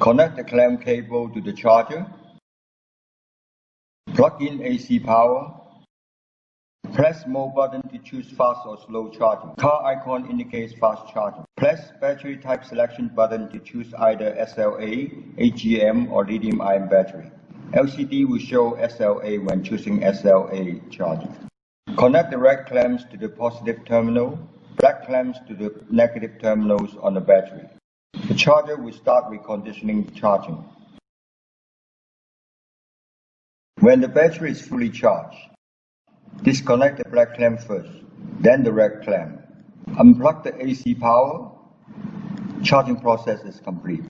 Connect the clamp cable to the charger. Plug in AC power. Press More button to choose fast or slow charging. Car icon indicates fast charging. Press Battery Type Selection button to choose either SLA, AGM, or lithium-ion battery. LCD will show SLA when choosing SLA charging. Connect the red clamps to the positive terminal, black clamps to the negative terminals on the battery. The charger will start reconditioning charging. When the battery is fully charged, disconnect the black clamp first, then the red clamp. Unplug the AC power. Charging process is complete.